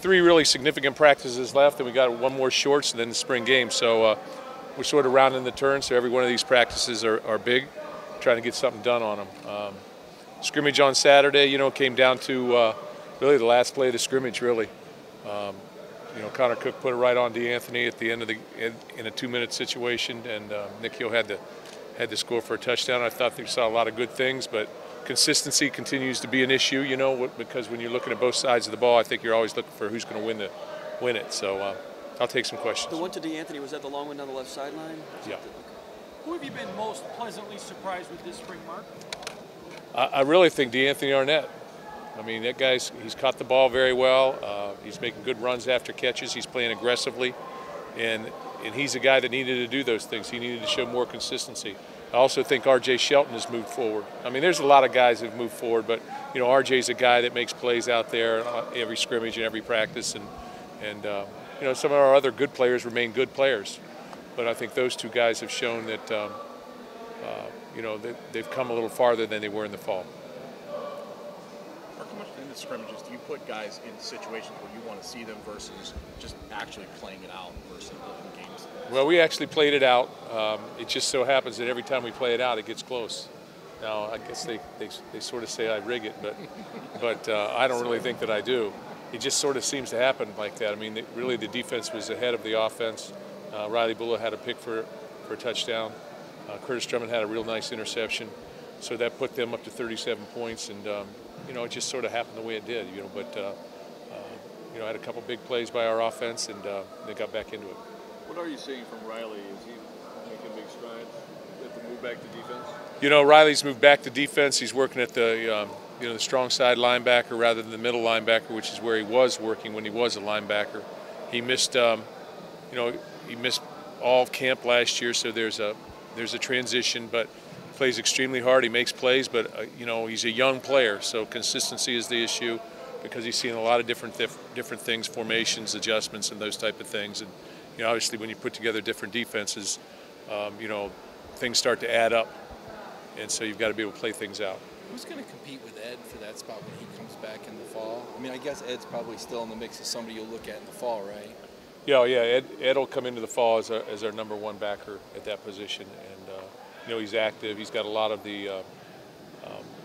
3 really significant practices left, and we got 1 more shorts and then the spring game. So we're sort of rounding the turn, so every one of these practices are big, trying to get something done on them. Scrimmage on Saturday, you know, came down to really the last play of the scrimmage, really. You know, Connor Cook put it right on Dantonio at the end of in a 2-minute situation, and Nick Hill had to score for a touchdown. I thought we saw a lot of good things, but consistency continues to be an issue, you know, because when you're looking at both sides of the ball, I think you're always looking for who's going to win it. So I'll take some questions. The one to Dantonio, was that the long one down the left sideline? Yeah. Who have you been most pleasantly surprised with this spring, Mark? I really think D'Anthony Arnett. I mean, that guy's, he's caught the ball very well. He's making good runs after catches. He's playing aggressively. And he's a guy that needed to do those things. He needed to show more consistency. I also think R.J. Shelton has moved forward. I mean, there's a lot of guys that have moved forward, but, you know, R.J.'s a guy that makes plays out there every scrimmage and every practice. And you know, some of our other good players remain good players. But I think those 2 guys have shown that, you know, they've come a little farther than they were in the fall. How much in the scrimmages do you put guys in situations where you want to see them versus just actually playing it out versus in games? Well, we actually played it out. It just so happens that every time we play it out, it gets close. Now, I guess they sort of say I rig it, but I don't really think that I do. It just sort of seems to happen like that. I mean, really the defense was ahead of the offense. Riley Bulla had a pick for a touchdown. Curtis Drummond had a real nice interception. So that put them up to 37 points, and you know, it just sort of happened the way it did. You know, but you know, I had a couple big plays by our offense, and they got back into it. What are you seeing from Riley? Is he making big strides at the move back to defense? You know, Riley's moved back to defense. He's working at the you know, the strong side linebacker rather than the middle linebacker, which is where he was working when he was a linebacker. He missed you know, he missed all camp last year, so there's a transition, but he plays extremely hard. He makes plays, but you know, he's a young player, so consistency is the issue because he's seeing a lot of different things, formations, adjustments, and those type of things. And you know, obviously, when you put together different defenses, you know, things start to add up, and so you've got to be able to play things out. Who's going to compete with Ed for that spot when he comes back in the fall? I mean, I guess Ed's probably still in the mix as somebody you'll look at in the fall, right? Yeah. Ed will come into the fall as our #1 backer at that position, and you know, he's active. He's got a lot of the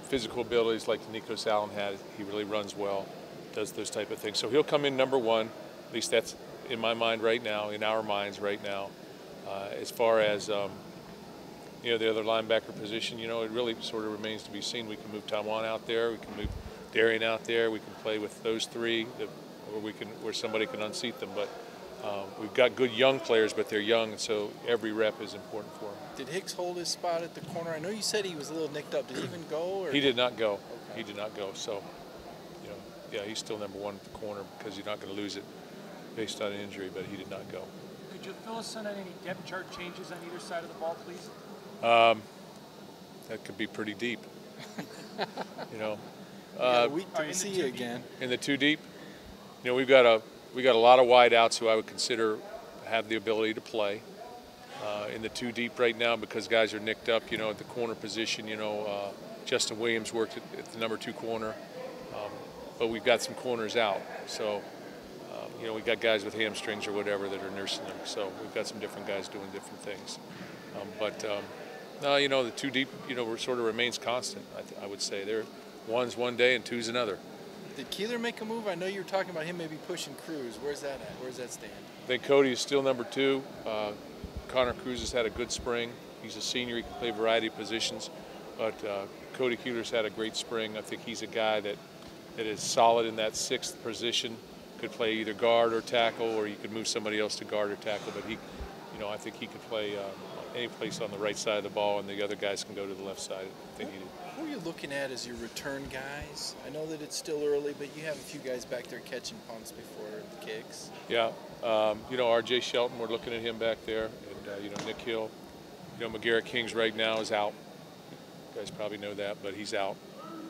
physical abilities like Nikos Allen had. He really runs well, does those type of things. So he'll come in #1. At least that's in my mind right now, in our minds right now. As far as you know, the other linebacker position, you know, it really sort of remains to be seen. We can move Taiwan out there. We can move Darian out there. We can play with those 3, where somebody can unseat them. But we've got good young players, but they're young, and so every rep is important for them. Did Hicks hold his spot at the corner? I know you said he was a little nicked up. Did he even go? Or? He did not go. Okay. He did not go. So, you know, yeah, he's still #1 at the corner because you're not going to lose it based on an injury, but he did not go. Could you fill us in on any depth chart changes on either side of the ball, please? That could be pretty deep. You know, we can see you again. In the 2 deep, you know, we got a lot of wideouts who I would consider have the ability to play. In the 2 deep right now, because guys are nicked up, you know, at the corner position, you know, Justin Williams worked at the #2 corner, but we've got some corners out. So, you know, we got guys with hamstrings or whatever that are nursing them. So we've got some different guys doing different things. No, you know, the 2 deep, you know, sort of remains constant. I would say there, 1's one day and 2's another. Did Keeler make a move? I know you were talking about him maybe pushing Cruz. Where's that at? Where's that stand? I think Cody is still #2. Connor Cruz has had a good spring. He's a senior. He can play a variety of positions. But Cody Keeler's had a great spring. I think he's a guy that is solid in that 6th position. Could play either guard or tackle, or you could move somebody else to guard or tackle. But he, you know, I think he could play any place on the right side of the ball, and the other guys can go to the left side. I think he did. Who are you looking at as your return guys? I know that it's still early, but you have a few guys back there catching punts before the kicks. Yeah, you know, R.J. Shelton, we're looking at him back there, and you know, Nick Hill. You know, McGarrett Kings right now is out. You guys probably know that, but he's out.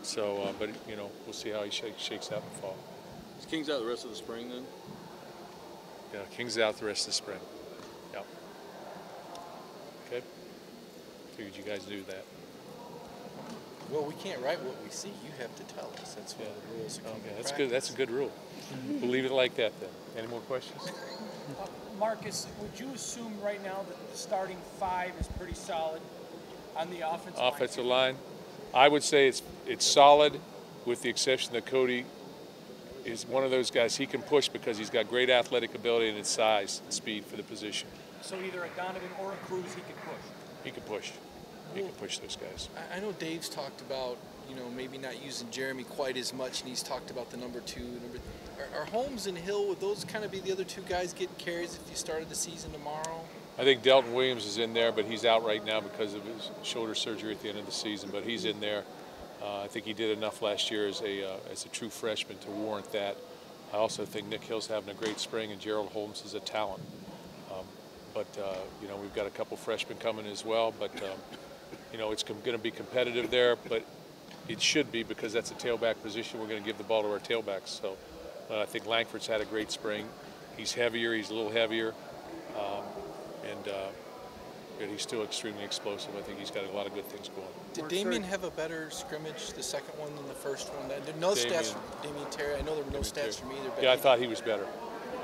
So, but you know, we'll see how he shakes out in the fall. Is Kings out the rest of the spring then? Yeah, Kings out the rest of the spring. Yeah. Okay. Figured you guys knew that. Well, we can't write what we see. You have to tell us. That's one of the rules. Okay, that's good. That's a good rule. We'll leave it like that then. Any more questions? Marcus, would you assume right now that the starting five is pretty solid on the Offensive line, I would say it's solid, with the exception that Cody is one of those guys. He can push because he's got great athletic ability and his size and speed for the position. So either a Donovan or a Cruz, he can push. He can push. He can push those guys. I know Dave's talked about, maybe not using Jeremy quite as much, and he's talked about the number 2, Are Holmes and Hill, would those kind of be the other two guys getting carries if you started the season tomorrow? I think Delton Williams is in there, but he's out right now because of his shoulder surgery at the end of the season. But he's in there. I think he did enough last year as a true freshman to warrant that. I also think Nick Hill's having a great spring, and Gerald Holmes is a talent. We've got a couple freshmen coming as well. But it's going to be competitive there. But it should be, because that's a tailback position. We're going to give the ball to our tailbacks. So I think Langford's had a great spring. He's heavier. He's a little heavier. But he's still extremely explosive. I think he's got a lot of good things going. Did Damien have a better scrimmage, the second one, than the first one? No stats from Damien Terry. I know there were no stats from either. Yeah, I thought he was better.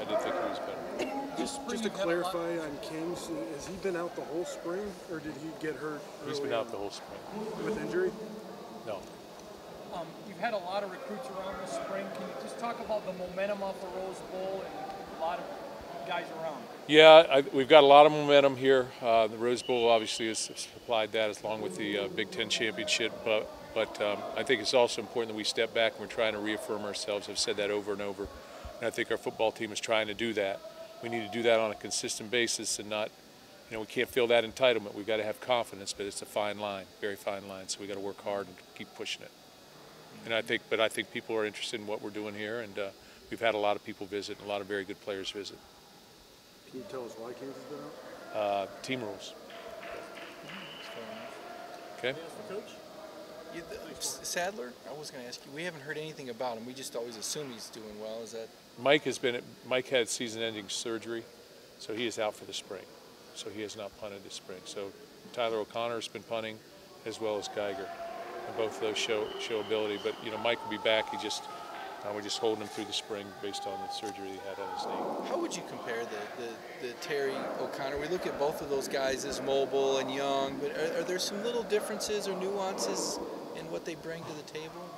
I did think he was better. Just to clarify on Kings, has he been out the whole spring, or did he get hurt He's been out the whole spring. with injury? No. You've had a lot of recruits around this spring. Can you just talk about the momentum off the Rose Bowl and a lot of guys around? Yeah, we've got a lot of momentum here. The Rose Bowl obviously has supplied that, along with the Big Ten championship. But I think it's also important that we step back and we're trying to reaffirm ourselves. I've said that over and over, and I think our football team is trying to do that. We need to do that on a consistent basis, and not, we can't feel that entitlement. We've got to have confidence, but it's a fine line, very fine line. So we got to work hard and keep pushing it. And I think people are interested in what we're doing here, and we've had a lot of people visit, and a lot of very good players visit. Can you tell us why Kings has been out? Team rules. Okay. Sadler, I was going to ask you. We haven't heard anything about him. We just always assume he's doing well. Is that? Mike had season-ending surgery, so he is out for the spring. So he has not punted this spring. So Tyler O'Connor has been punting, as well as Geiger, and both of those show ability. But Mike will be back. We're just holding him through the spring based on the surgery he had on his knee. How would you compare the Terry O'Connor? We look at both of those guys as mobile and young, but are there some little differences or nuances in what they bring to the table?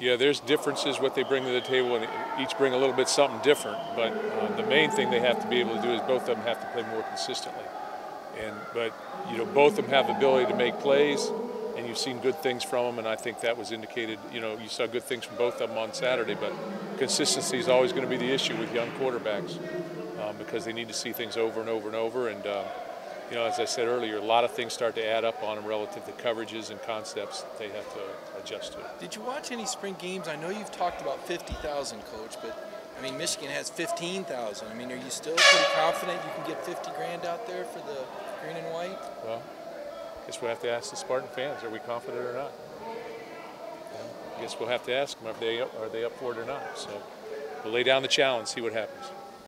Yeah, there's differences what they bring to the table, and each bring a little bit something different. But the main thing they have to be able to do is both of them have to play more consistently. But both of them have the ability to make plays, and you've seen good things from them, and I think that was indicated. You saw good things from both of them on Saturday, but consistency is always going to be the issue with young quarterbacks, because they need to see things over and over and over. And as I said earlier, a lot of things start to add up on them relative to coverages and concepts that they have to adjust to. Did you watch any spring games? I know you've talked about 50,000, Coach, but Michigan has 15,000. Are you still pretty confident you can get 50 grand out there for the green and white? Well, I guess we'll have to ask the Spartan fans, are we confident or not? I guess we'll have to ask them, are they up for it or not? So we'll lay down the challenge, see what happens.